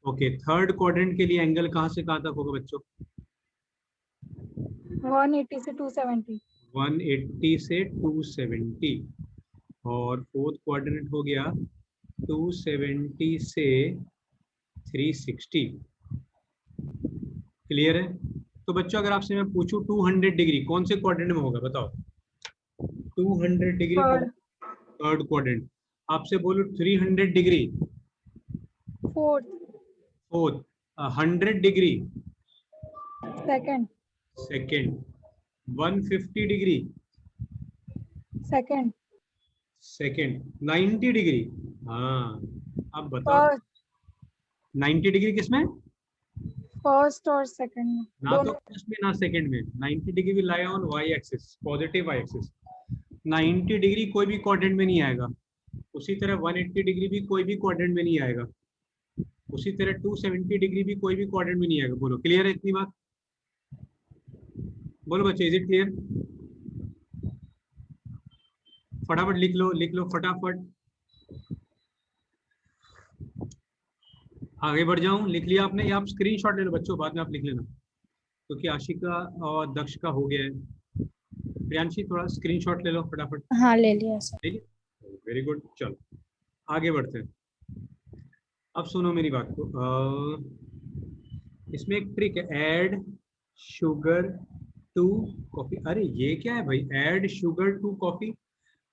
Okay, third quadrant के लिए angle कहाँ से कहाँ तक होगा बच्चों? 180 से 270। 180 से 270। और फोर्थ क्वाड्रेंट हो गया 270 से 360। क्लियर है? तो बच्चों अगर आपसे मैं पूछूं 200 डिग्री कौन से क्वाड्रेंट में होगा बताओ? 200 डिग्री थर्ड। Third quadrant. आपसे बोलो 300 degree fourth. Fourth, 100 degree second. Second, 150 degree second. Second, 90 degree. हाँ, अब बताओ फर्स्ट। 90 डिग्री किसमें? फर्स्ट और सेकंड में ना तो दोनों। फर्स्ट में ना सेकंड में। 90 degree will lie on Y axis, positive Y axis. 90 degree कोई भी क्वाड्रेंट में नहीं आएगा। उसी तरह 180 डिग्री भी कोई भी क्वाड्रेंट में नहीं आएगा। उसी तरह 270 डिग्री भी कोई भी क्वाड्रेंट में नहीं आएगा। बोलो क्लियर है इतनी बात? बोलो बच्चे, इज इट क्लियर? फटाफट लिख लो फटाफट। आगे बढ़ जाऊं? लिख लिया आपने? या आप स्क्रीनशॉट ले लो बच्चों, बाद में आप लिख लेना, क्योंकि आशिका और दक्ष का हो गया है। प्रियांशी थोड़ा स्क्रीनशॉट ले लो फटाफट। हाँ ले लिया सर। ठीक है, वेरी गुड। चलो आगे बढ़ते हैं। अब सुनो मेरी बात को। इसमें एक ट्रिक है, ऐड शुगर टू कॉफी। अरे ये क्या है भाई, add sugar to coffee?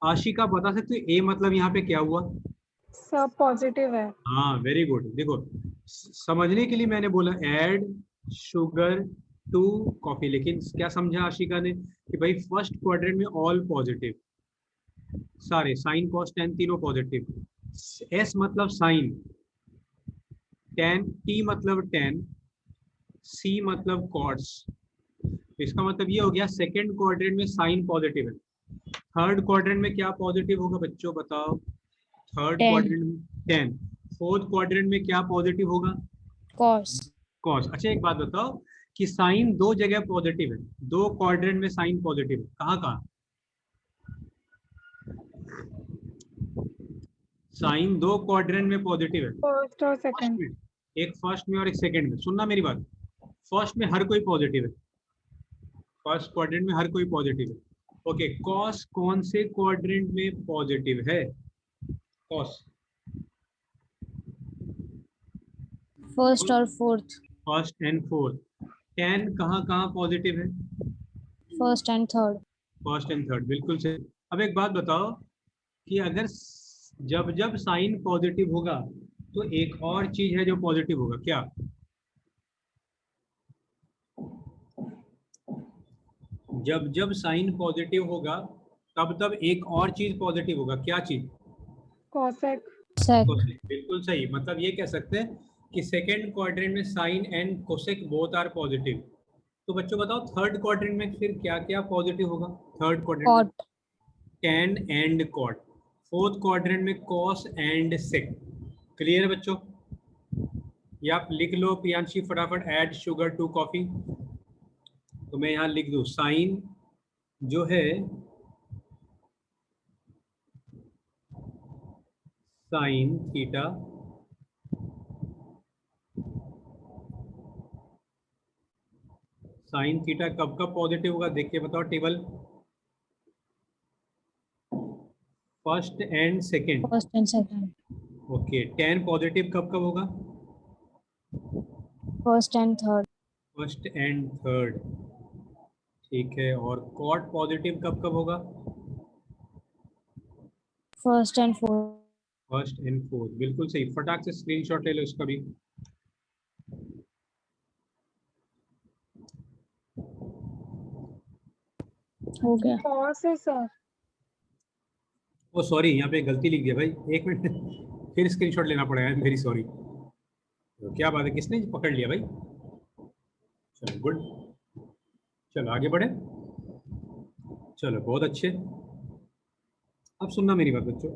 Ashika बता सकते हो ए मतलब यहाँ पे क्या हुआ? सब पॉजिटिव है। हाँ वेरी गुड। देखो समझने के लिए मैंने बोला ऐड शुगर टू कॉफी, लेकिन क्या समझा आशिका ने कि भाई फर्स्ट क्वाड्रेंट में ऑल पॉजिटिव, सारे साइन कॉस टेन तीनों पॉजिटिव। एस मतलब साइन, टेन, टी मतलब टेन, सी मतलब कॉट्स। इसका मतलब ये हो गया सेकेंड क्वाड्रेंट में साइन पॉजिटिव है। थर्ड क्वाड्रेंट में क्या पॉजिटिव होगा बच्चों बताओ? थर्ड 10 क्वाड्रेंट में 10। फोर्थ क्वाड्रेंट में क्या पॉजिटिव होगा? कॉस। कॉस। अच्छा एक बात बताओ कि साइन दो जगह पॉजिटिव है, दो क्वाड्रेंट में साइन पॉजिटिव है, कहाँ कहाँ? साइन दो क्वाड्रेंट में पॉजिटिव है। फर्स्ट और फर्स्ट सेकंड। में, एक फर्स्ट में और एक सेकंड में। सुनना मेरी बात, फर्स्ट में हर कोई पॉजिटिव है, फर्स्ट क्वाड्रेंट में हर कोई पॉजिटिव है। ओके, कॉस कौन से क्वाड्रेंट में पॉजिटिव है? कॉस फर्स्ट और fourth. First and fourth. Ten कहाँ कहाँ पॉजिटिव है? First and third. First and third, बिल्कुल सही। अब एक बात बताओ कि अगर जब जब साइन पॉजिटिव होगा तो एक और चीज है जो पॉजिटिव होगा, क्या? जब जब साइन पॉजिटिव होगा तब तब एक और चीज पॉजिटिव होगा, क्या चीज? कॉसेक। सेक। कोसेक, बिल्कुल सही। मतलब ये कह सकते हैं कि सेकेंड क्वाड्रेंट में sine and cosec both are positive. तो बच्चों बताओ थर्ड क्वाड्रेंट में फिर क्या क्या पॉजिटिव होगा? थर्ड क्वाड्रेंट में cot. tan and cot. Fourth quadrant में cos एंड sec। क्लियर है बच्चों? ये आप लिख लो प्रियांशी फटाफट, ऐड शुगर टू कॉफी। तो मैं यहाँ लिख दूँ साइन जो है, साइन थीटा साइन थीटा कब कब पॉजिटिव होगा देख के बताओ table. First and second. First and second. Okay, tan positive कब कब होगा? First and third. First and third. ठीक है, और कॉट पॉजिटिव कब कब होगा? First and fourth. First and fourth, बिल्कुल सही। फटाक से स्क्रीनशॉट ले लो इसका भी। हो गया। कॉस है सर। ओ सॉरी, यहाँ पे गलती लिख दिया भाई, एक मिनट फिर स्क्रीनशॉट लेना पड़ेगा, वेरी सॉरी। तो क्या बात है, किसने पकड़ लिया भाई? चलो गुड। चलो आगे बढ़े। चलो बहुत अच्छे। अब सुनना मेरी बात बच्चों।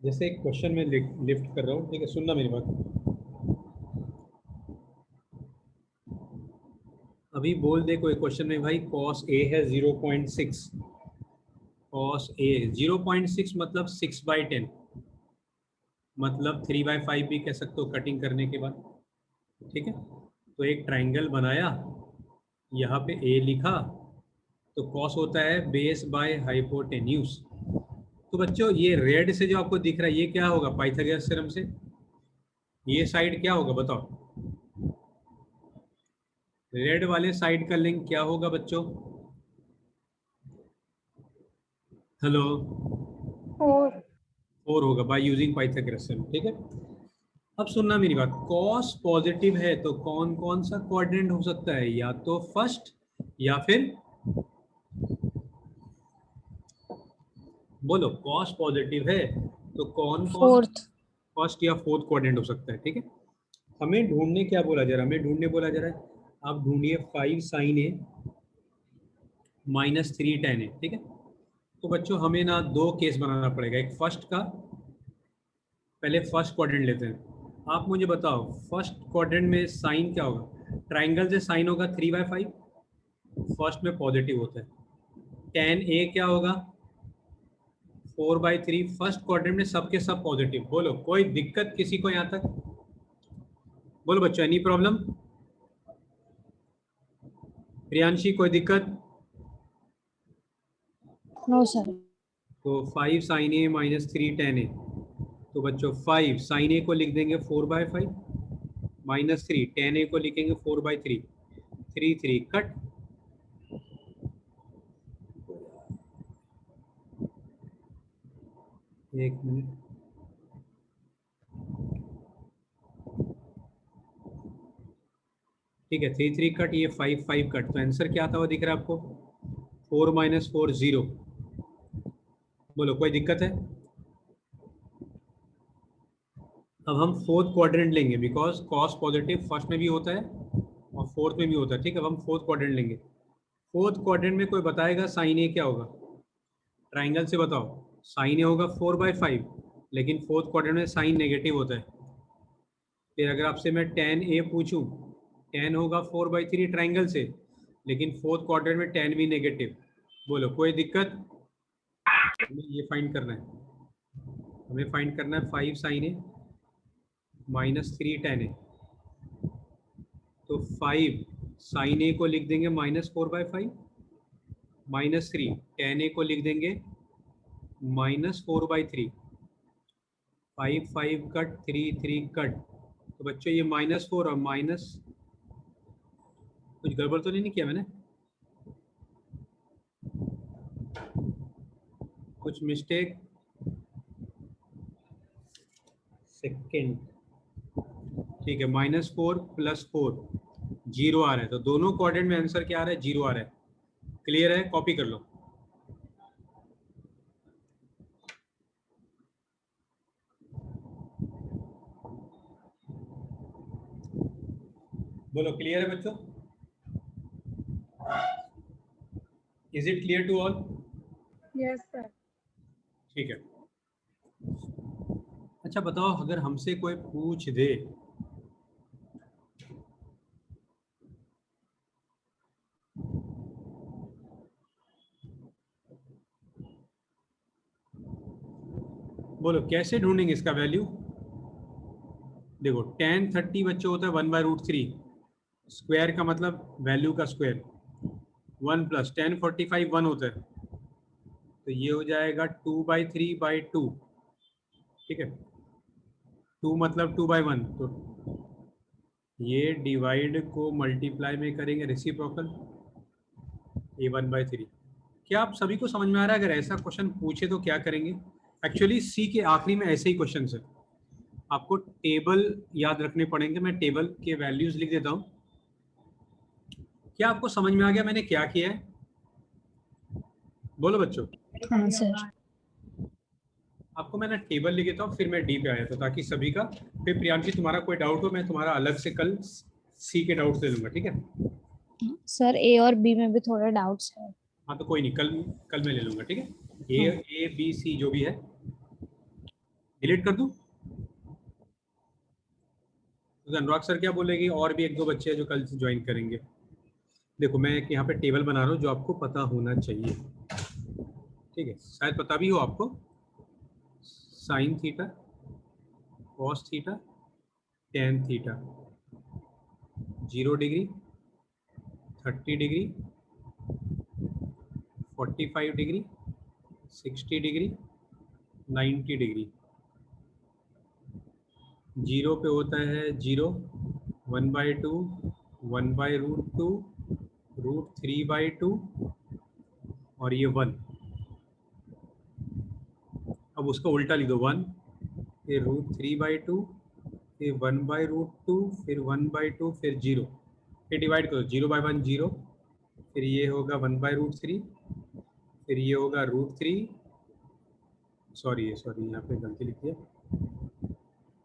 जैसे एक क्वेश्चन में लिफ्ट कर रहा हूँ, ठीक है, सुनना मेरी बात। अभी बोल दे कोई क्वेश्चन में भाई cos A है 0.6, cos A 0.6 मतलब 6/10, मतलब 3/5 भी कह सकते हो कटिंग करने के बाद। ठीक है, तो एक ट्राइंगल बनाया, यहाँ पे A लिखा, तो cos होता है बेस बाय हाइपोटेन्यूज। तो बच्चों ये रेड से जो आपको दिख रहा है ये क्या होगा पाइथागोरस थ्योरम से, ये साइड क्या होगा बताओ, रेड वाले साइड का लिंक क्या होगा बच्चों? हेलो, 4. 4 होगा बाय यूजिंग पाइथागोरस थ्योरम। ठीक है, अब सुनना मेरी बात, कॉस पॉजिटिव है तो कौन कौन सा क्वाड्रेंट हो सकता है, या तो फर्स्ट या फिर, बोलो कॉस पॉजिटिव है तो कौन कौन, 4th. फर्स्ट या फोर्थ क्वाड्रेंट हो सकता है। ठीक है, हमें ढूंढने क्या बोला जा रहा है, हमें ढूंढने बोला जा रहा है आप ढूंढिए 5 sin A -3 tan A। ठीक है, तो बच्चों हमें ना दो केस बनाना पड़ेगा, एक फर्स्ट का, पहले फर्स्ट क्वाड्रेंट लेते हैं। आप मुझे बताओ फर्स्ट क्वाड्रेंट में साइन क्या होगा, ट्राइंगल से साइन होगा 3/5, फर्स्ट में पॉजिटिव होता है। tan A क्या होगा 4/3, फर्स्ट क्वाड्रेंट में सबके सब पॉजिटिव। बोलो कोई दिक्कत किसी को यहाँ तक, बोलो बच्चों एनी प्रॉब्लम, प्रियांशी कोई दिक्कत? No, sir. तो 5 sin A -3 tan A, तो बच्चों 5 sin A को लिख देंगे 4/5, -3 tan A को लिखेंगे 4/3, 3 3 कट। एक मिनट, ठीक है 3 3 कट, ये 5 5 कट, तो आंसर क्या आता हुआ दिख रहा है आपको, 4 - 4 0। बोलो कोई दिक्कत है? अब हम फोर्थ क्वाड्रेंट लेंगे बिकॉज कॉस पॉजिटिव फर्स्ट में भी होता है और फोर्थ में भी होता है। ठीक है, अब हम फोर्थ क्वाड्रेंट लेंगे। फोर्थ क्वाड्रेंट में कोई बताएगा साइन ए क्या होगा, ट्राइंगल से बताओ। साइन ए होगा 4/5, लेकिन फोर्थ क्वाड्रेंट में साइन नेगेटिव होता है। फिर अगर आपसे मैं tan ए पूछूं, tan होगा 4/3 ट्राइंगल से, लेकिन फोर्थ क्वाड्रेंट में tan भी नेगेटिव। बोलो कोई दिक्कत? हमें ये फाइंड करना है, हमें फाइंड करना है 5 sin A -3 tan A। तो 5 sin A को लिख देंगे -4/5, -3 tan A को लिख देंगे -4/3, 5 5 कट, 3 3 कट। तो बच्चों ये -4 और माइनस, कुछ गड़बड़ तो नहीं किया मैंने, कुछ मिस्टेक? सेकेंड, ठीक है, -4 + 4 0 आ रहा है, तो दोनों क्वाड्रेंट में आंसर क्या आ रहा है, 0 आ रहा है। क्लियर है, कॉपी कर लो। बोलो क्लियर है बच्चों, is it clear to all? Yes, sir. ठीक है, अच्छा बताओ अगर हमसे कोई पूछ दे बोलो कैसे ढूंढेंगे इसका वैल्यू। देखो tan 30 बच्चों होता है 1/√3, स्क्वायर का मतलब वैल्यू का स्क्वायर, 1 + tan 45 1 होता है, तो ये हो जाएगा 2/3/2। ठीक है, 2 मतलब 2/1, तो ये डिवाइड को मल्टीप्लाई में करेंगे रेसिप्रोकल, ये 1/3। क्या आप सभी को समझ में आ रहा है, अगर ऐसा क्वेश्चन पूछे तो क्या करेंगे? एक्चुअली सी के आखिरी में ऐसे ही क्वेश्चन है, आपको टेबल याद रखने पड़ेंगे, मैं टेबल के वैल्यूज लिख देता हूँ। क्या आपको समझ में आ गया मैंने क्या किया है? बोलो बच्चों, हाँ, sir. आपको मैंने टेबल लिख देता हूँ, फिर मैं डी पे आया था ताकि सभी का, फिर प्रियांशी तुम्हारा कोई डाउट हो मैं तुम्हारा अलग से कल सी के डाउट ले लूंगा। ठीक है, सर ए और बी में भी थोड़ा डाउट्स है. हाँ तो कोई नहीं, कल कल मैं ले लूंगा। ठीक है, ए बी सी जो भी है डिलीट कर दूं, तो अनुराग सर क्या बोलेगी, और भी एक दो बच्चे हैं जो कल से ज्वाइन करेंगे। देखो मैं एक यहाँ पे टेबल बना रहा हूँ जो आपको पता होना चाहिए, ठीक है, शायद पता भी हो आपको। Sine theta, cos theta, tan theta, 0 degree, 30 degree, 45 degree, 60 degree, 90 degree. 0 पे होता है 0, 1/2, 1/√2, √3/2 और ये 1। अब उसका उल्टा लिख दो, 1, फिर √3/2, फिर 1/√2, फिर 1/2, फिर 0, फिर डिवाइड करो, 0/1 0, फिर ये होगा 1/√3, फिर ये होगा √3, सॉरी यहाँ पे गलती लिख दिया,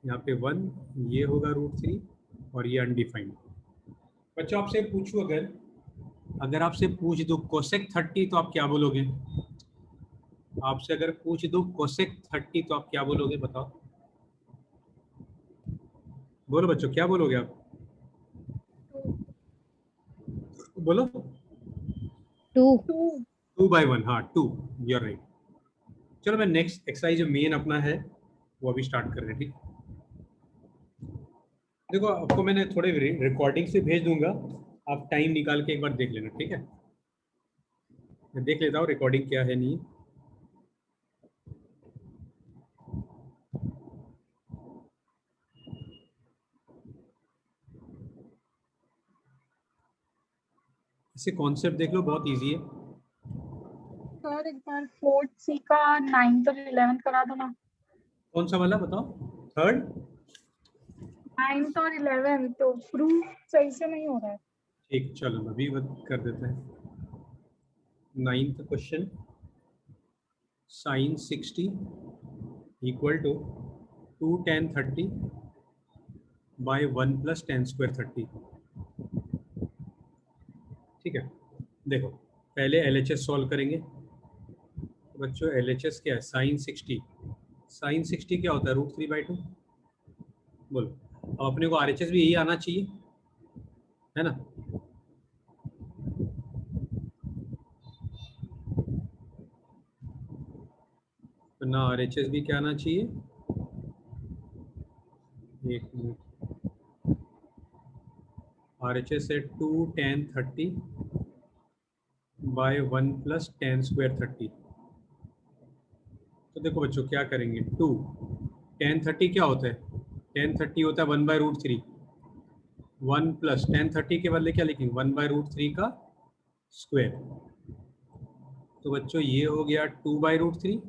यहाँ पे 1, ये होगा √3 और ये अनडिफाइंड। बच्चों आपसे पूछूं, अगर आपसे पूछ दो कोसेक 30 तो आप क्या बोलोगे? आपसे अगर पूछ दो कोसेक 30 तो आप क्या बोलोगे, बताओ? बोलो बच्चों, क्या बोलोगे आप? बोलो। 2. 2/1, हाँ 2, यू आर राइट। चलो मैं नेक्स्ट एक्सरसाइज जो मेन अपना है वो अभी स्टार्ट कर रहे हैं, ठीक। देखो आपको मैंने थोड़े रिकॉर्डिंग से भेज दूंगा, आप टाइम निकाल के एक बार देख लेना, ठीक है। मैं देख लेता हूँ रिकॉर्डिंग क्या है नहीं। इसे कॉन्सेप्ट देख लो, बहुत इजी है। सर एक बार 4th सी का 9th और 11th करा दो ना। कौन सा वाला बताओ? थर्ड 9th और 11th तो प्रूफ सही से नहीं हो रहा है। ठीक, चलो अभी कर देते हैं। 9th question, sine 60 equal to 2 tan 30 by 1 + tan² 30, ठीक है। देखो पहले LHS सॉल्व करेंगे। तो बच्चों LHS क्या है? साइन 60, साइन 60 क्या होता है? √3/2। बोलो, अब अपने को RHS भी यही आना चाहिए, है ना। तो ना RHS भी क्या आना चाहिए, एक मिनट, RHS है 2 tan 30 बाय 1 + tan² 30। तो देखो बच्चों क्या करेंगे, 2 tan 30 क्या होता है? tan 30 होता है 1/√3, 1 + tan 30 के बदले क्या लिखेंगे? 1/√3 का स्क्वायर। तो बच्चों ये हो गया 2/√3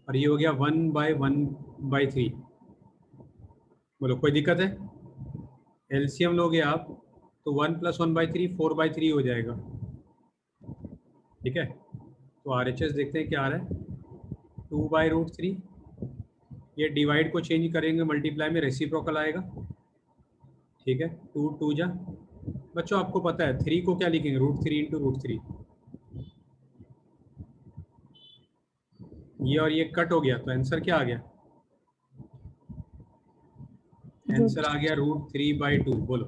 और ये हो गया 1/1/3। बोलो कोई दिक्कत है? एलसीएम लोगे आप तो 1 + 1/3 4/3 हो जाएगा, ठीक है। तो RHS देखते हैं क्या आ रहा है, 2/√3। ये डिवाइड को चेंज करेंगे मल्टीप्लाई में, रेसिप्रोकल आएगा, ठीक है। 2 2 जा, बच्चों आपको पता है 3 को क्या लिखेंगे? √3 × √3। ये और ये कट हो गया तो आंसर क्या आ गया? आंसर आ गया √3/2। बोलो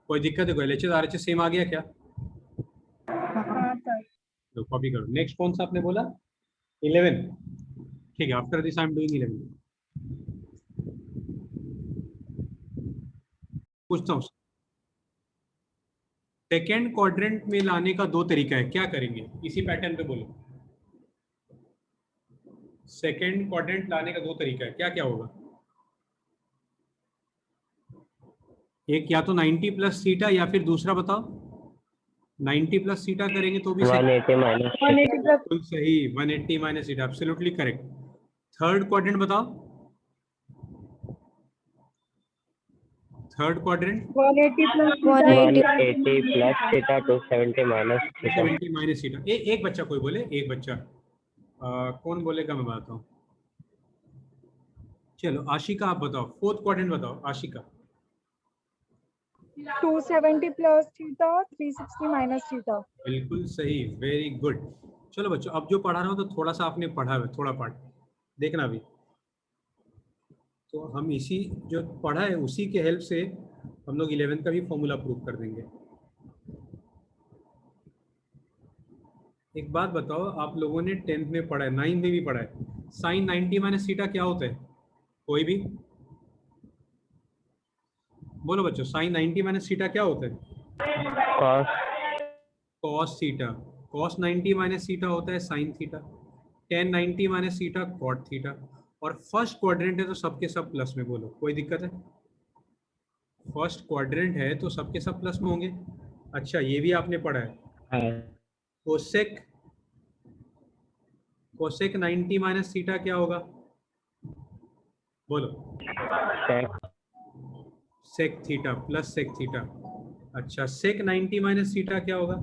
कोई दिक्कत है? कोई LHS RHS सेम आ गया क्या? हाँ सर। तो कॉपी करो। नेक्स्ट कौन सा आपने बोला? 11, ठीक है। After this I am doing 11। पूछता हूँ, सेकेंड क्वाड्रेंट में लाने का 2 तरीका है, क्या करेंगे? इसी पैटर्न पे बोलो। सेकेंड क्वाड्रेंट लाने का 2 तरीका है, क्या क्या होगा? एक या तो 90 + थीटा या फिर दूसरा बताओ, 90 + थीटा करेंगे तो भी 180 माइनस 180 प्लस बिल्कुल सही, 180 - theta, absolutely correct. Third quadrant बताओ, third quadrant 180 plus 180 plus theta 270 minus theta. 270 - theta. एक बच्चा कोई बोले, एक बच्चा कौन बोलेगा? मैं बताता हूँ। चलो आशिका आप बताओ, फोर्थ क्वाड्रेंट बताओ Ashika. 270 plus theta 360 minus theta. बिल्कुल सही, वेरी गुड। चलो बच्चों अब जो पढ़ा रहा हूँ तो थोड़ा सा आपने पढ़ा है, थोड़ा पार्ट देखना अभी। तो हम इसी जो पढ़ा है उसी के हेल्प से हम लोग 11 का भी फॉर्मूला प्रूव कर देंगे। एक बात बताओ, आप लोगों ने 10th में पढ़ा है, 9th में भी पढ़ा है, साइन 90 माइनस थीटा क्या होता है? कोई भी बोलो बच्चों, साइन 90 माइनस थीटा क्या होता है? cos cos theta. Cos 90 minus theta होता है sine theta. Tan 90 minus theta cot theta. और फर्स्ट क्वाड्रेंट है तो सबके सब प्लस में, बोलो कोई दिक्कत है? फर्स्ट क्वाड्रेंट है तो सबके सब प्लस में होंगे। अच्छा ये भी आपने पढ़ा है, हाँ कोसेक कोसेक 90 माइनस थीटा क्या होगा? बोलो। sec sec theta plus sec theta. अच्छा सेक 90 माइनस थीटा क्या होगा?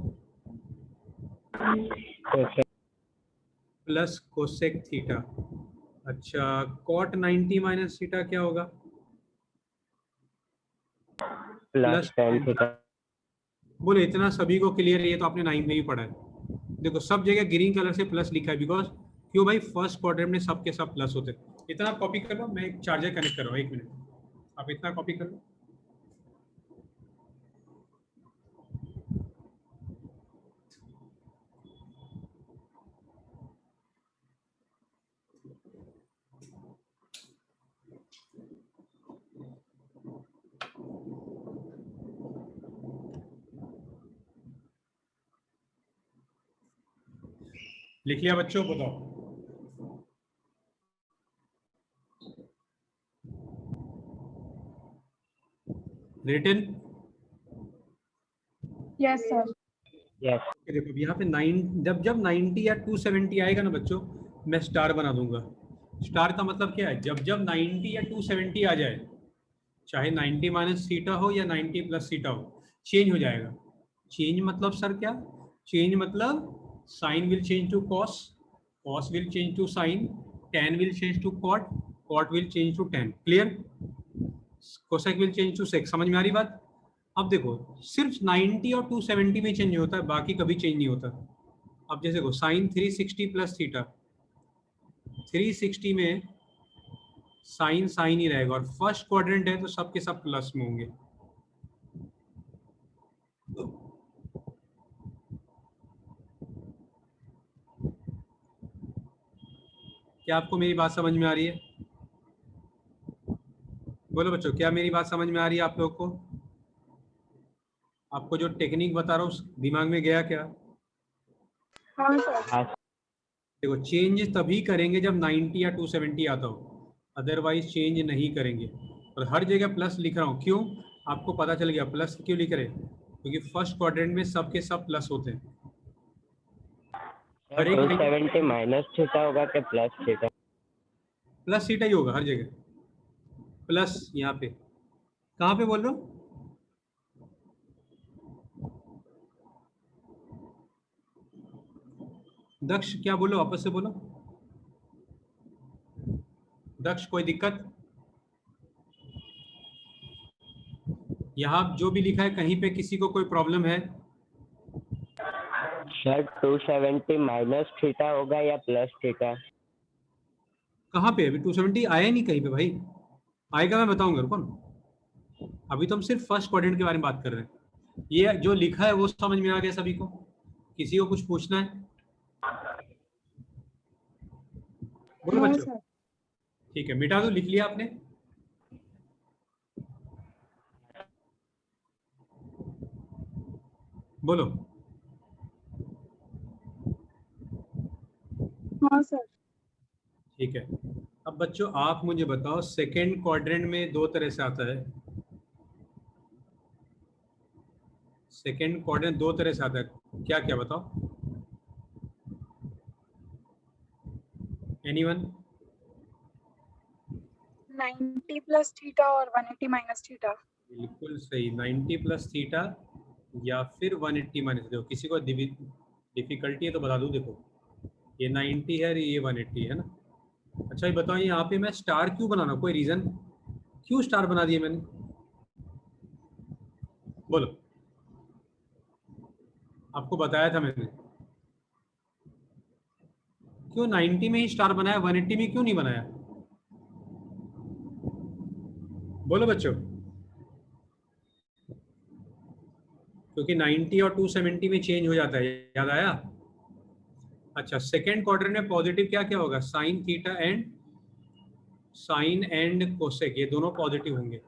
cosec plus cosec theta. अच्छा कॉट 90 माइनस थीटा क्या होगा? plus tan theta बोलो इतना सभी को क्लियर है? ये तो आपने 9 में भी पढ़ा है। देखो सब जगह ग्रीन कलर से प्लस लिखा है, बिकॉज क्यों भाई, फर्स्ट क्वाड्रेंट में सबके सब प्लस होते हैं। इतना कॉपी कर लो, मैं एक चार्जर कनेक्ट कर रहा हूँ, 1 मिनट आप इतना कॉपी कर लो। लिख लिया बच्चों? बताओ। रिटन? Yes, sir. yes देखो अब यहाँ पे 9, जब जब 90 या 270 आएगा ना बच्चों, मैं स्टार बना दूंगा। स्टार का मतलब क्या है? जब जब 90 या 270 आ जाए, चाहे 90 माइनस थीटा हो या 90 प्लस थीटा हो, चेंज हो जाएगा। चेंज मतलब सर क्या? चेंज मतलब sine will change to cos, cos will change to sine, tan will change to cot, cot will change to tan। Clear? Cosec will change to sec. समझ में आ रही बात? अब देखो सिर्फ 90 और 270 में चेंज होता है, बाकी कभी चेंज नहीं होता। अब जैसे देखो साइन 360 प्लस थीटा, 360 में साइन साइन ही रहेगा, और फर्स्ट क्वाड्रेंट है तो सबके सब प्लस में होंगे। क्या आपको मेरी बात समझ में आ रही है? बोलो बच्चों, क्या मेरी बात समझ में आ रही है आप लोग को? आपको जो टेक्निक बता रहा हूँ दिमाग में गया क्या? हाँ सर। हाँ देखो चेंज तभी करेंगे जब 90 या 270 आता हो, अदरवाइज चेंज नहीं करेंगे। और हर जगह प्लस लिख रहा हूँ, क्यों? आपको पता चल गया प्लस क्यों लिख रहे हैं? क्योंकि फर्स्ट क्वाड्रेंट में सबके सब प्लस होते हैं। हर एक 270 माइनस थीटा होगा कि प्लस थीटा प्लस थीटा ही होगा हर जगह, प्लस। यहाँ पे कहाँ पे बोल रहे हो? दक्ष क्या बोलो, वापस से बोलो। दक्ष कोई दिक्कत? यहाँ जो भी लिखा है कहीं पे किसी को कोई प्रॉब्लम है? सर 270 माइनस थीटा होगा या प्लस थीटा कहाँ पे? अभी 270 आया ही नहीं कहीं पे भाई। आएगा मैं बताऊंगा, रुको ना। अभी तो हम सिर्फ फर्स्ट क्वाड्रेंट के बारे में बात कर रहे हैं। ये जो लिखा है वो समझ में आ गया सभी को? किसी को कुछ पूछना है? बोलो हाँ बच्चों। सर। ठीक है, मिटा दो। लिख लिया आपने? बोलो। हाँ सर। ठीक है, अब बच्चों आप मुझे बताओ, सेकेंड क्वाड्रेंट में दो तरह से आता है। सेकेंड क्वाड्रेंट दो तरह से आता है, क्या क्या बताओ? एनीवन? 90 प्लस थीटा और 180 माइनस थीटा। बिल्कुल सही, 90 प्लस थीटा या फिर 180 माइनस। देखो किसी को डिफिकल्टी है तो बता दूं, देखो ये 90 है, ये 180 है ना। अच्छा ये बताओ, यहाँ पे मैं स्टार क्यों बनाना? कोई रीजन? क्यों स्टार बना दिया मैंने? बोलो, आपको बताया था मैंने। क्यों 90 में ही स्टार बनाया, 180 में क्यों नहीं बनाया? बोलो बच्चों। क्योंकि 90 और 270 में चेंज हो जाता है, याद आया? अच्छा, सेकेंड क्वाड्रेंट में पॉजिटिव क्या क्या होगा? साइन एंड कोसेक, ये दोनों पॉजिटिव होंगे।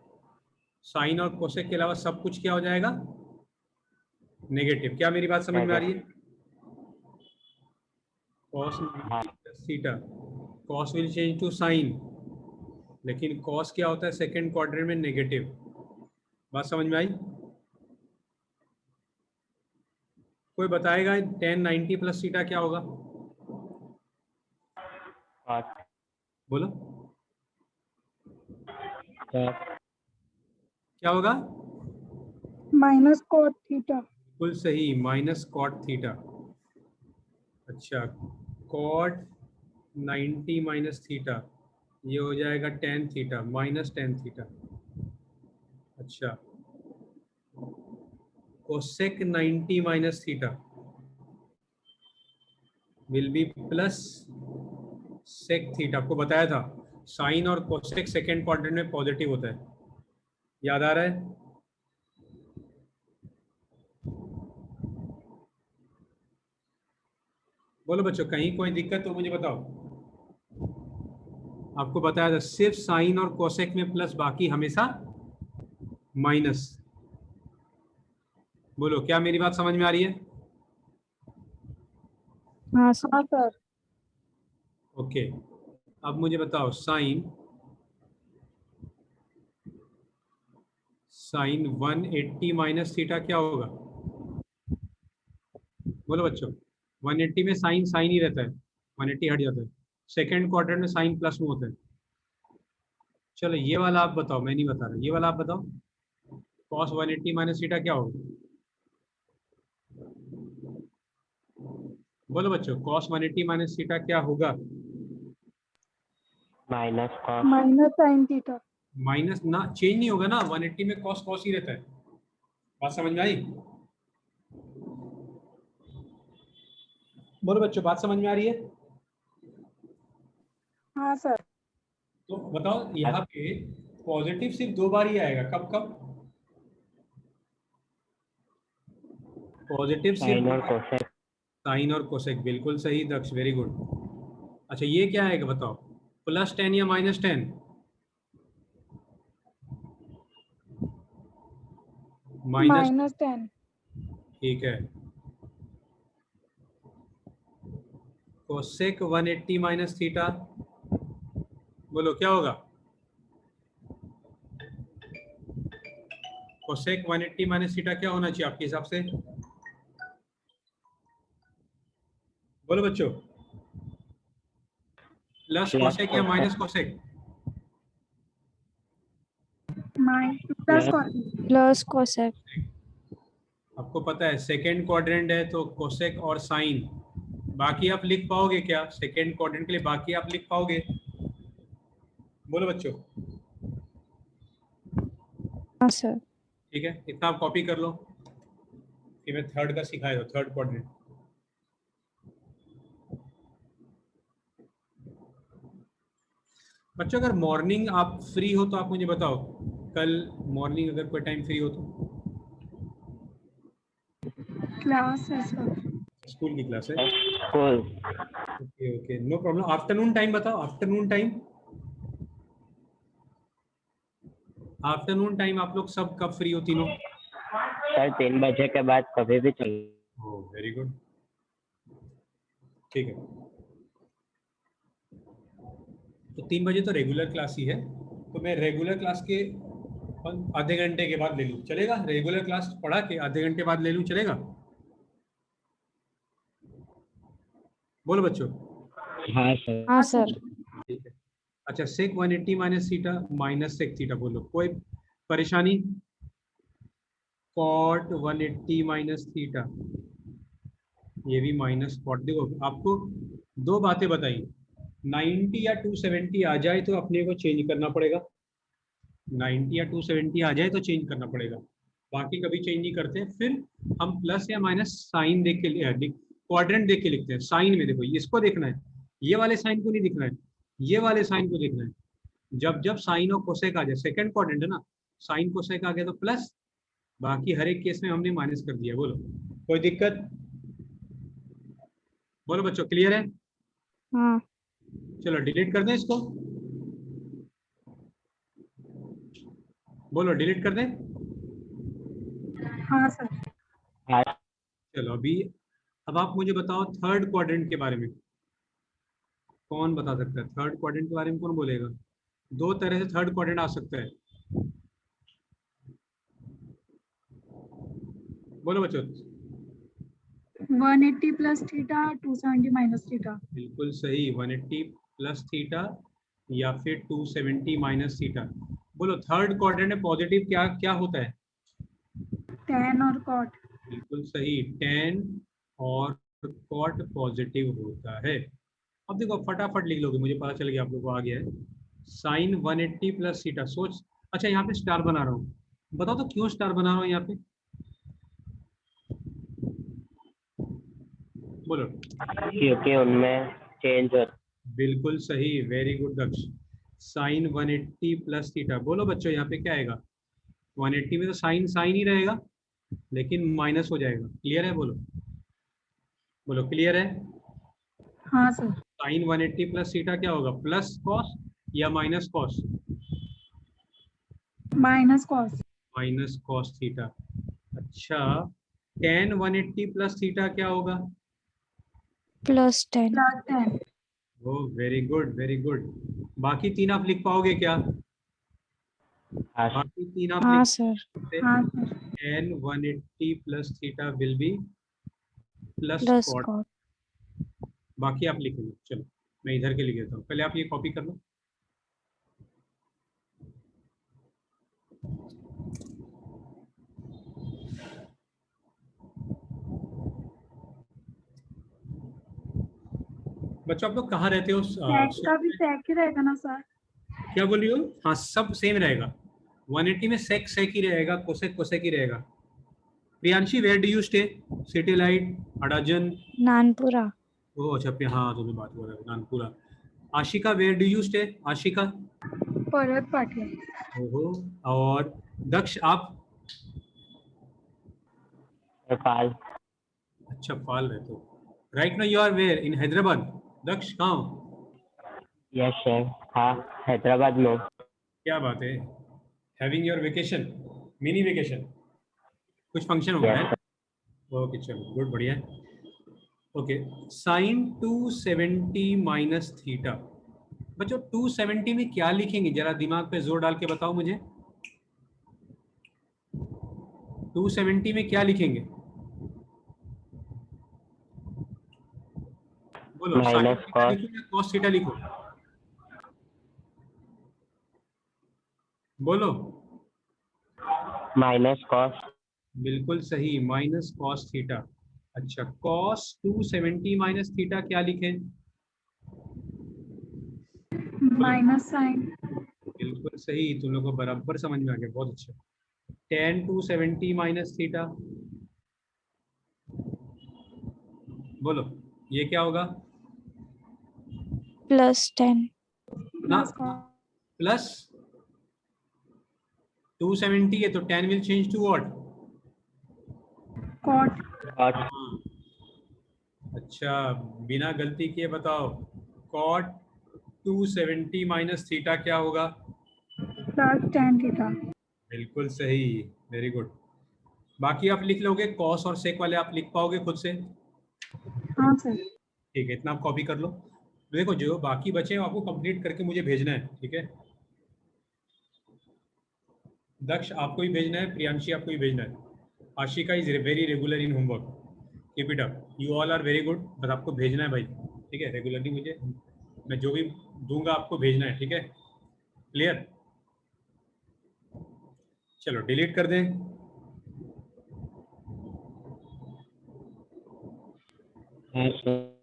साइन और कोसेक के अलावा सब कुछ क्या हो जाएगा? नेगेटिव। क्या मेरी बात समझ में आ रही है? cos 90 plus theta, cos will change to sine, लेकिन cos क्या होता है सेकेंड क्वाड्रेंट में? नेगेटिव। बात समझ में आई? कोई बताएगा tan 90 प्लस थीटा क्या होगा? cos बोलो cos क्या होगा? Minus cot theta. बिल्कुल सही, माइनस कॉट थीटा। अच्छा, कॉट 90 माइनस थीटा, ये हो जाएगा tan theta minus tan theta. अच्छा, cosec 90 minus theta will be plus sec theta. आपको बताया था साइन और कोसेक सेकेंड क्वाड्रेंट में पॉजिटिव होता है, याद आ रहा है? बोलो बच्चों, कहीं कोई दिक्कत तो मुझे बताओ। आपको बताया था सिर्फ साइन और कोसेक में प्लस, बाकी हमेशा माइनस। बोलो, क्या मेरी बात समझ में आ रही है? हाँ सर। हाँ सर। ओके, अब मुझे बताओ साइन 180 माइनस थीटा क्या होगा? बोलो बच्चों, 180 में साइन साइन ही रहता है, 180 हट जाता है। सेकेंड क्वाड्रेंट में साइन प्लस में होता है। चलो ये वाला आप बताओ, मैं नहीं बता रहा, ये वाला आप बताओ। cos 180 माइनस थीटा क्या होगा? बोलो बच्चों, cos 180 माइनस थीटा क्या होगा? minus cos minus sine theta. Minus ना, चेंज नहीं होगा ना, 180 में cos cos ही रहता है। बात समझ में आई? बोलो बच्चों, बात समझ में आ रही है? हाँ सर। तो बताओ, यहाँ पे पॉजिटिव सिर्फ दो बार ही आएगा, कब कब? पॉजिटिव sin और सिर्फ cosec साइन और कोसेक, बिल्कुल सही दक्ष, वेरी गुड। अच्छा, ये क्या आएगा बताओ, प्लस 10 या माइनस 10? Minus, minus 10। ठीक है। कोसेक 180 माइनस थीटा, बोलो क्या होगा? कोसेक 180 माइनस थीटा क्या होना चाहिए आपके हिसाब से? बोलो बच्चों, प्लस Plus कोसेक या cosec minus cosec? Plus cot. Plus cosec. आपको पता है सेकेंड क्वाड्रेंट है तो कोसेक और साइन, बाकी आप लिख पाओगे क्या सेकेंड क्वाड्रेंट के लिए? बाकी आप लिख पाओगे? बोलो बच्चों। हाँ सर। ठीक है, इतना आप कॉपी कर लो, फिर मैं थर्ड का सिखाया, थर्ड क्वाड्रेंट। बच्चों, अगर मॉर्निंग आप फ्री हो तो आप मुझे बताओ, कल मॉर्निंग अगर कोई टाइम फ्री हो तो। क्लास है सर। स्कूल की क्लास है? school okay okay, no problem. Afternoon time बताओ, आफ्टरनून टाइम। आफ्टरनून टाइम आप लोग सब कब फ्री हो तीनों? सर 3 बजे के बाद कभी भी चल ओह वेरी गुड, ठीक है। तो 3 बजे तो रेगुलर क्लास ही है, तो मैं रेगुलर क्लास के आधे घंटे के बाद ले लूँ, चलेगा? रेगुलर क्लास पढ़ा के आधे घंटे बाद ले लूँ, चलेगा? बोलो बच्चों। हाँ सर हाँ सर। ठीक है। अच्छा, sec 180 minus theta minus sec theta, बोलो कोई परेशानी? कॉट 180 माइनस थीटा, ये भी माइनस कॉट। देखो आपको दो बातें बताई, 90 या 270 आ जाए तो अपने को चेंज करना पड़ेगा, 90 या 270 आ जाए तो चेंज करना पड़ेगा, बाकी कभी चेंज नहीं करते। फिर हम प्लस या माइनस साइन देख के, क्वाड्रेंट देख के लिखते हैं। साइन में देखो, इसको देखना है, ये वाले साइन को नहीं दिखना है, ये वाले साइन को देखना है। जब जब साइन और कोसेक आ जाए, सेकंड क्वाड्रेंट है ना, साइन कोसेक आ गया तो प्लस, बाकी हर एक केस में हमने माइनस कर दिया। बोलो कोई दिक्कत? बोलो बच्चों, क्लियर है? हाँ चलो डिलीट कर दें इसको, बोलो डिलीट कर दें। हाँ सर। हाँ चलो अभी, अब आप मुझे बताओ थर्ड क्वाड्रेंट के बारे में कौन बता सकता है? थर्ड क्वाड्रेंट के बारे में कौन बोलेगा? दो तरह से थर्ड क्वाड्रेंट आ सकता है, बोलो बच्चों। 180 प्लस थीटा, 270 माइनस थीटा। बिल्कुल सही, 180 प्लस थीटा या फिर 270 माइनस थीटा। बोलो थर्ड क्वाड्रेंट में पॉजिटिव क्या क्या होता है? tan और cot। बिल्कुल सही, टेन और कॉट पॉजिटिव होता है। अब देखो फटाफट लिख लोगे, मुझे पता चल गया आप लोगों को आ गया है। साइन 180 प्लस थीटा, सोच। अच्छा यहाँ पे स्टार बना रहा हूँ, बताओ तो क्यों स्टार बना रहा हूँ यहाँ पे? बोलो। क्योंकि उनमें चेंज हो। बिल्कुल सही, वेरी गुड दक्ष। साइन 180 प्लस थीटा, बोलो बच्चों यहाँ पे क्या आएगा? 180 में तो साइन साइन ही रहेगा, लेकिन माइनस हो जाएगा। क्लियर है? बोलो, बोलो क्लियर है? हाँ सर। साइन 180 प्लस थीटा क्या होगा? प्लस कॉस या minus cos? Minus cos. Minus cos theta. अच्छा, टेन 180 प्लस थीटा क्या होगा? +10। प्लस 10। ओ वेरी गुड, वेरी गुड। बाकी तीन आप लिख पाओगे क्या? हाँ बाकी तीन आप हाँ लिख सर। सकते? हाँ sir. Tan 180 plus theta will be plus plus cot. Cot. बाकी आप लिख लो। चलो मैं इधर के लिख देता हूँ, पहले आप ये कॉपी कर लो। बच्चों आप लोग कहाँ रहते हो? sec का भी sec ही रहेगा ना सर? क्या बोल रही हो? हाँ सब सेम रहेगा, 180 में सेक सेक ही रहेगा, कोसेक कोसेक ही रहेगा। Priyanshi where do you stay? City light, Adajan? Nanpura. Oh अच्छा, हाँ तुम्हें बात हो रहा है Nanpura. Aashika where do you stay? Aashika? Parvat Patiya. ओहो। और दक्ष आप? नेपाल। अच्छा फाल रहते हो। Right now you are where in Hyderabad? Daksh कहाँ हो? Yes sir. हाँ हैदराबाद में। क्या बात है, having your vacation, mini vacation, कुछ फंक्शन होगा है? Yes sir. ओके चलो गुड, बढ़िया है। Okay, sine 270 minus theta. बच्चों 270 में क्या लिखेंगे, जरा दिमाग पे जोर डाल के बताओ मुझे। 270 में क्या लिखेंगे? बोलो, साइन माइनस थीटा कॉस। लिखो या कॉस थीटा लिखो? बोलो। Minus cos. बिल्कुल सही, माइनस कॉस थीटा। अच्छा, कॉस 270 माइनस थीटा क्या लिखें? बोलो। Minus sine. बिल्कुल सही, तुम लोग को बराबर समझ में आ गया, बहुत अच्छा। टेन 270 माइनस थीटा, बोलो ये क्या होगा? +10। ना, प्लस प्लस 270 है तो 10 will change to what? Cot. Cos. हाँ। अच्छा, बिना गलती किए बताओ, कॉट 270 माइनस थीटा क्या होगा? Plus 10 theta. बिल्कुल सही, वेरी गुड। बाकी आप लिख लोगे, कॉस और सेक वाले आप लिख पाओगे खुद से? हाँ सर। ठीक है, इतना आप कॉपी कर लो। देखो जो बाकी बचे हैं आपको कंप्लीट करके मुझे भेजना है, ठीक है? दक्ष आपको ही भेजना है, प्रियांशी आपको ही भेजना है, Ashika is very regular in homework, keep it up, you all are very good, बस आपको भेजना है भाई, ठीक है? रेगुलरली मुझे, मैं जो भी दूंगा आपको भेजना है, ठीक है? क्लियर? चलो डिलीट कर दें। हाँ सर।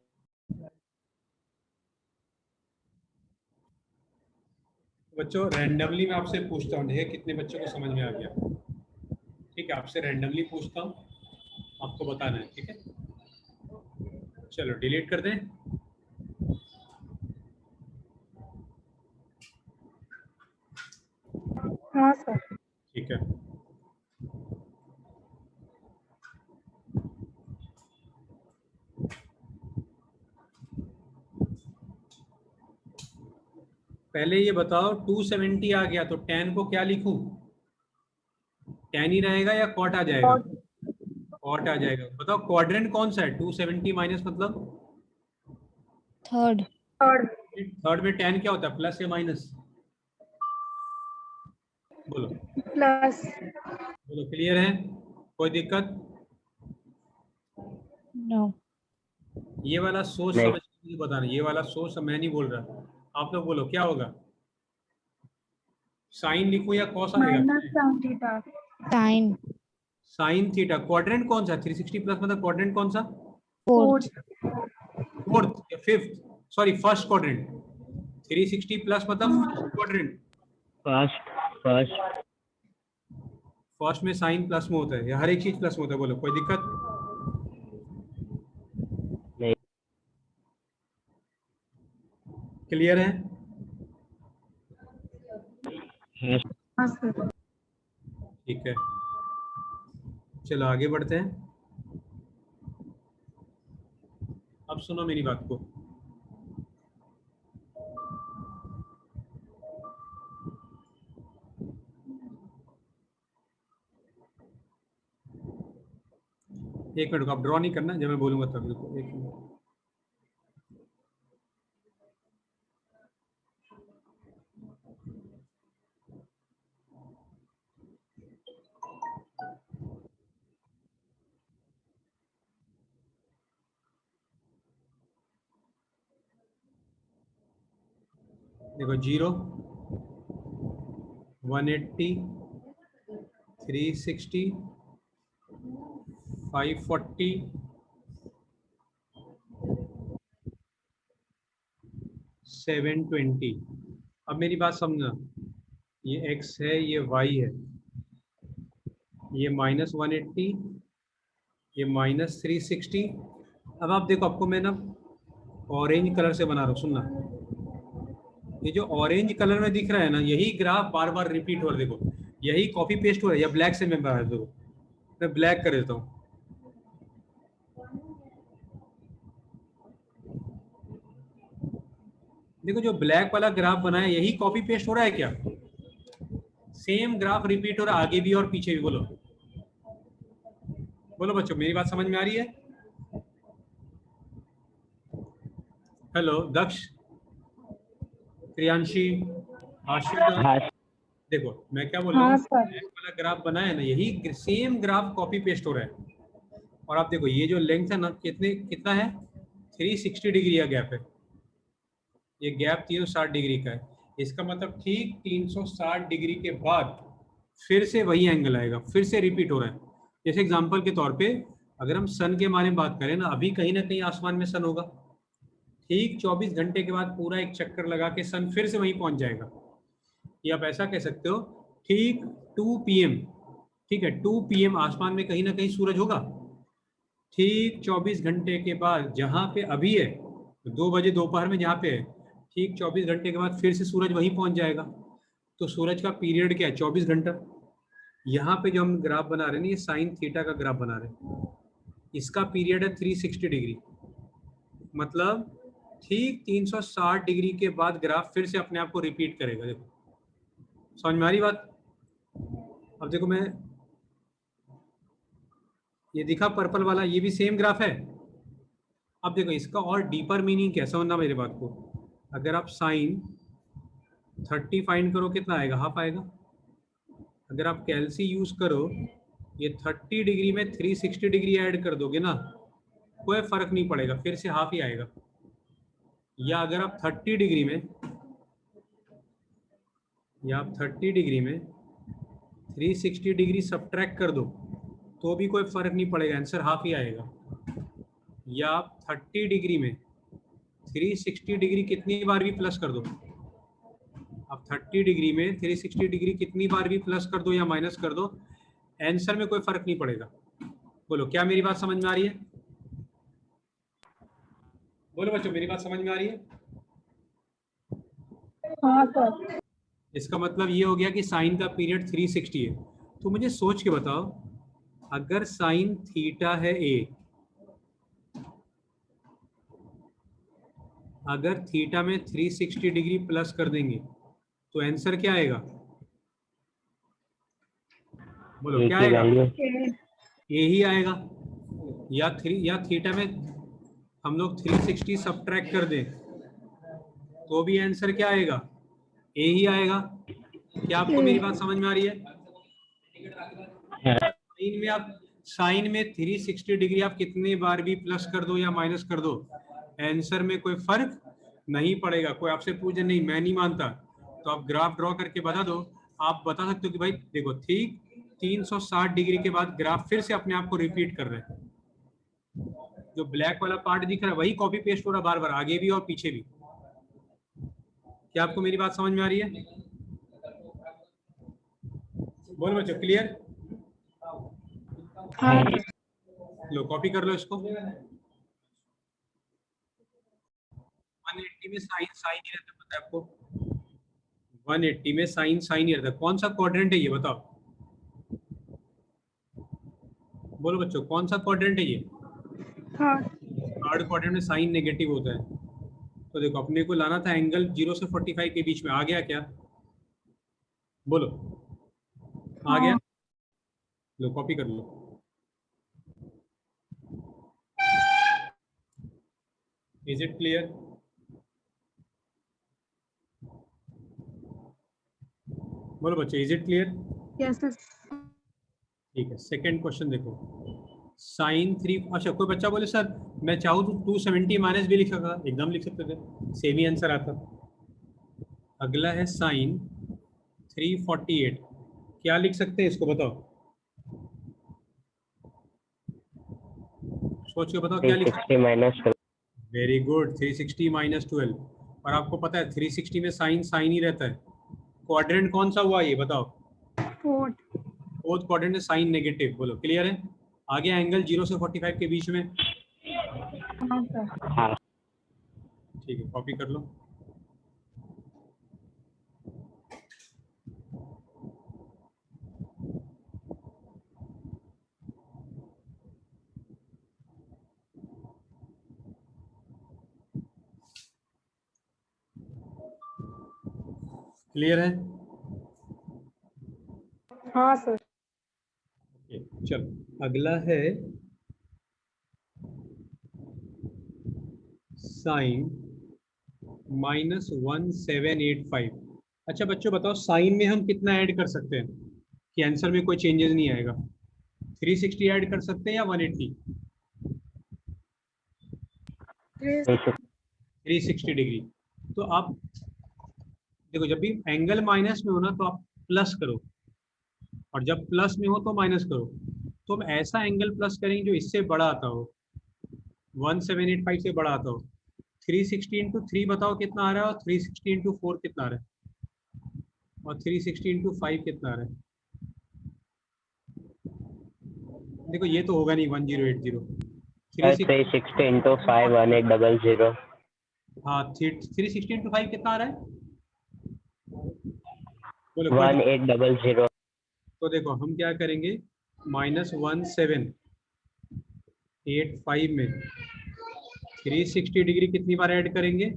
बच्चों रैंडमली मैं आपसे पूछता हूँ, देखिए कितने बच्चों को समझ में आ गया। ठीक है, आपसे रैंडमली पूछता हूँ, आपको बताना है, ठीक है? चलो डिलीट कर दें। हाँ सर। ठीक है। पहले ये बताओ 270 आ गया तो tan को क्या लिखूं? tan ही रहेगा या cot आ जाएगा? cot आ जाएगा। बताओ क्वाड्रेंट कौन सा है? 270 माइनस मतलब थर्ड। थर्ड। थर्ड में tan क्या होता है, प्लस या माइनस? बोलो प्लस। बोलो, क्लियर है? कोई दिक्कत? नो। ये वाला सोच नहीं। समझ के मुझे बताना, ये वाला सोच मैं नहीं बोल रहा, आप लोग बोलो क्या होगा? साइन लिखूं या कॉस आएगा? Minus sine theta. Sine. Sine theta. Quadrant कौन सा? 360 प्लस मतलब क्वाड्रेंट कौन सा? फोर्थ। फोर्थ या fifth? Sorry, first quadrant. 360 plus मतलब first quadrant. First first. First में साइन प्लस में होता है या हर एक चीज प्लस में होता है? बोलो, कोई दिक्कत? नहीं। क्लियर है? हाँ सर। ठीक है, चलो आगे बढ़ते हैं। अब सुनो मेरी बात को। एक मिनट को, आप ड्रॉ नहीं करना, जब मैं बोलूंगा तब। देखो एक मिनट। देखो 0, 180, 360, 540, 720। अब मेरी बात समझना, ये x है, ये y है, ये -180, ये -360। अब आप देखो, आपको मैं ना ऑरेंज कलर से बना रहा हूँ, सुनना। ये जो ऑरेंज कलर में दिख रहा है ना, यही ग्राफ बार बार रिपीट हो रहा है। देखो यही कॉपी पेस्ट हो रहा है, या ब्लैक से मैं बना रहा हूं। देखो मैं ब्लैक कर देता हूँ। देखो जो ब्लैक वाला ग्राफ बना है, यही कॉपी पेस्ट हो रहा है क्या? सेम ग्राफ रिपीट हो रहा है आगे भी और पीछे भी। बोलो बोलो बच्चों, मेरी बात समझ में आ रही है? हेलो दक्ष, प्रियांशी, आशिका। हाँ। देखो मैं क्या बोल रहा हाँ हूँ, सर। ब्लैक वाला ग्राफ बना है ना, यही सेम ग्राफ कॉपी पेस्ट हो रहा है। और आप देखो ये जो लेंथ है ना, कितना है? 360 डिग्री का गैप है। ये गैप 360 डिग्री का है। इसका मतलब ठीक 360 डिग्री के बाद फिर से वही एंगल आएगा, फिर से रिपीट हो रहा है। जैसे एग्जांपल के तौर पे अगर हम सन के बारे में बात करें ना, अभी कहीं ना कहीं आसमान में सन होगा। ठीक 24 घंटे के बाद पूरा एक चक्कर लगा के सन फिर से वहीं पहुंच जाएगा। या आप ऐसा कह सकते हो, ठीक 2 PM, ठीक है 2 PM आसमान में कहीं ना कहीं सूरज होगा। ठीक 24 घंटे के बाद जहां पे अभी है, 2 बजे दोपहर में जहां पे है, ठीक 24 घंटे के बाद फिर से सूरज वहीं पहुंच जाएगा। तो सूरज का पीरियड क्या है? 24 घंटा। यहाँ पे जो हम ग्राफ बना रहे हैं, ये साइन थीटा का ग्राफ बना रहे हैं। इसका पीरियड है 360 डिग्री। मतलब ठीक 360 डिग्री के बाद ग्राफ फिर से अपने आप को रिपीट करेगा। देखो समझ में आ रही बात? अब देखो मैं, ये दिखा पर्पल वाला, ये भी सेम ग्राफ है। अब देखो इसका और डीपर मीनिंग क्या है, समझना मेरी बात को। अगर आप साइन 30 फाइंड करो, कितना आएगा? हाफ आएगा। अगर आप कैलसी यूज करो, ये 30 डिग्री में 360 डिग्री ऐड कर दोगे ना, कोई फर्क नहीं पड़ेगा, फिर से हाफ ही आएगा। या अगर आप 30 डिग्री में, या आप 30 डिग्री में 360 डिग्री सब्ट्रैक्ट कर दो तो भी कोई फर्क नहीं पड़ेगा, आंसर हाफ ही आएगा। या आप 30 डिग्री में 360 डिग्री कितनी बार भी प्लस कर दो, आप 30 डिग्री में 360 डिग्री कितनी बार भी प्लस कर दो या माइनस कर दो, आंसर में कोई फर्क नहीं पड़ेगा। बोलो क्या मेरी बात समझ में आ रही है? बोलो बच्चों, मेरी बात समझ में आ रही है? हाँ सर। इसका मतलब ये हो गया कि साइन का पीरियड 360 है। तो मुझे सोच के बताओ, अगर साइन थीटा है A, अगर थीटा में 360 डिग्री प्लस कर देंगे तो आंसर क्या आएगा? बोलो ए क्या की आएगा? वैल्यू ए ही आएगा। या थीटा में हम लोग 360 सब्ट्रैक्ट कर दें तो भी आंसर क्या आएगा? ए ही आएगा। क्या आपको मेरी बात समझ में आ रही है? है। साइन में 360 डिग्री आप कितने बार भी प्लस कर दो या माइनस कर दो, आंसर में कोई फर्क नहीं पड़ेगा। कोई आपसे पूछे नहीं मैं नहीं मानता तो आप ग्राफ ड्रॉ करके बता दो। आप बता सकते हो कि भाई देखो ठीक 360 डिग्री के बाद ग्राफ फिर से अपने आप को रिपीट कर रहे हैं। जो ब्लैक वाला पार्ट दिख रहा है वही कॉपी पेस्ट हो रहा है बार बार, आगे भी और पीछे भी। क्या आपको मेरी बात समझ में आ रही है? बोलो बच्चों, क्लियर? हाँ लो कॉपी कर लो इसको। 180 में साइन साइन ही रहता है, पता है आपको? 180 में साइन साइन ही रहता है। कौन सा क्वाड्रेंट है ये बताओ? बोलो बच्चों, कौन सा क्वाड्रेंट है ये? हाँ थर्ड क्वाड्रेंट में साइन नेगेटिव होता है। तो देखो अपने को लाना था एंगल 0 से 45 के बीच में, आ गया क्या? बोलो आ गया? हाँ लो कॉपी कर लो। Is it clear? बोलो बच्चे, is it clear? Yes sir. ठीक है, सेकंड क्वेश्चन देखो। साइन 3, अच्छा कोई बच्चा बोले सर मैं चाहूँ तो 270 माइनस भी लिख सकता, एकदम लिख सकते थे, सेम ही आंसर आता। अगला है साइन 348, क्या लिख सकते हैं इसको बताओ? सोच के बताओ क्या लिख सकते 360 माइनस हैं? Very good, 360 minus 12। और आपको पता है 360 में साइन साइन ही रहता है। क्वाड्रेंट कौन सा हुआ ये बताओ? फोर्थ। फोर्थ क्वाड्रेंट है, साइन नेगेटिव। बोलो क्लियर है? आगे एंगल 0 से 45 के बीच में। हाँ सर। हाँ। ठीक है, कॉपी कर लो। क्लियर है? हाँ सर। ओके, चलो अगला है साइन -1785। अच्छा बच्चों बताओ, साइन में हम कितना ऐड कर सकते हैं कि आंसर में कोई चेंजेस नहीं आएगा? 360 ऐड कर सकते हैं या 180? 360 डिग्री। तो आप देखो जब भी एंगल माइनस में हो ना तो आप प्लस करो, और जब प्लस में हो तो माइनस करो। तो हम ऐसा एंगल प्लस करेंगे जो इससे बड़ा आता हो, 1785 से बड़ा आता हो। 360 इंटू 3 बताओ कितना आ रहा है, और 360 इंटू 4 कितना आ रहा है, और 360 इंटू 5 कितना आ रहा है? देखो ये तो होगा नहीं 1080। 360, 360 इंटू 5 1800। हाँ 360 इंटू 5 कितना आ रहा है? बोलो कोई बात। 1800। तो देखो हम क्या करेंगे, -1785 में 360 डिग्री कितनी बार ऐड करेंगे?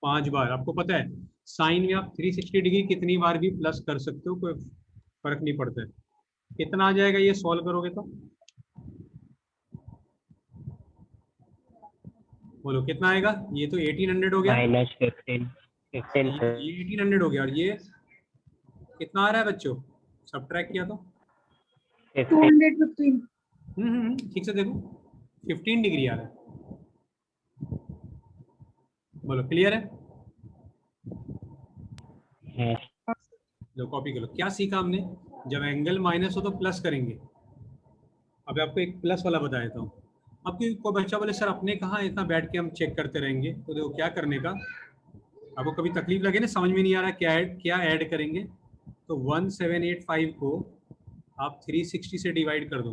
5 बार। आपको पता है साइन में आप 360 डिग्री कितनी बार भी प्लस कर सकते हो, कोई फर्क नहीं पड़ता है। कितना आ जाएगा ये सॉल्व करोगे तो? बोलो कितना आएगा? ये तो 1800 हो गया, -15 ये 1800 हो गया, और ये कितना आ रहा है बच्चों? सब्ट्रैक्ट किया तो 15 215। ठीक से देखो 15 डिग्री आ रहा है। बोलो क्लियर है? है। लो कॉपी करो। क्या सीखा हमने? जब एंगल माइनस हो तो प्लस करेंगे। अब आपको एक प्लस वाला बता देता हूँ। अब कोई बच्चा बोले सर अपने कहाँ इतना बैठ के हम चेक करते रहेंगे, तो देखो क्या करने का। आपको कभी तकलीफ लगे ना, समझ में नहीं आ रहा क्या ऐड करेंगे, तो 1785 को आप 360 से डिवाइड कर दो,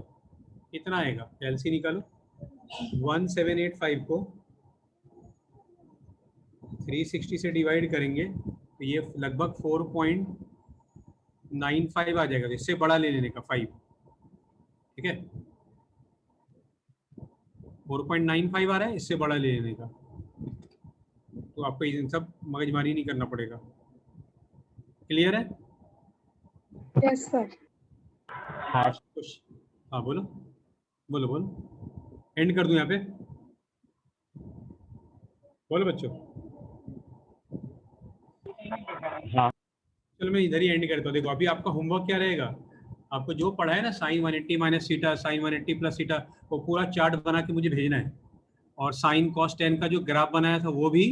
कितना आएगा? एलसी निकालो। 1785 को 360 से डिवाइड करेंगे तो ये लगभग 4.95 आ जाएगा। इससे बड़ा ले लेने का 5, ठीक है? 4.95 आ रहा है, इससे बड़ा ले लेने का। तो आपको इन सब मगजमारी नहीं करना पड़ेगा। क्लियर है? Yes sir. हाँ कुछ हाँ बोलो बोलो बोलो, एंड कर दूं यहाँ पे? बोलो बच्चों। हाँ चलो मैं इधर ही एंड करता हूँ। देखो अभी आपका होमवर्क क्या रहेगा, आपको जो पढ़ा है ना sine 180 minus theta, sine 180 plus theta, वो पूरा चार्ट बना के मुझे भेजना है। और साइन कॉस 10 का जो ग्राफ बनाया था वो भी,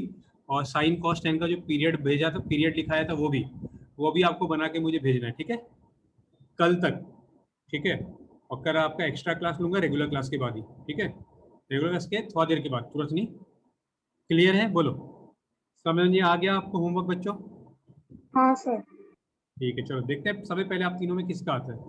और साइन कॉस 10 का जो पीरियड भेजा था, पीरियड लिखाया था वो भी आपको बना के मुझे भेजना है, ठीक है, कल तक, ठीक है। और कल आपका एक्स्ट्रा क्लास लूंगा रेगुलर क्लास के बाद ही, ठीक है, रेगुलर क्लास के थोड़ा देर के बाद, तुरंत नहीं। क्लियर है? बोलो, समझ में आ गया आपको होमवर्क बच्चों? हाँ सर। ठीक है, चलो देखते हैं सबसे पहले आप तीनों में किसका आता है।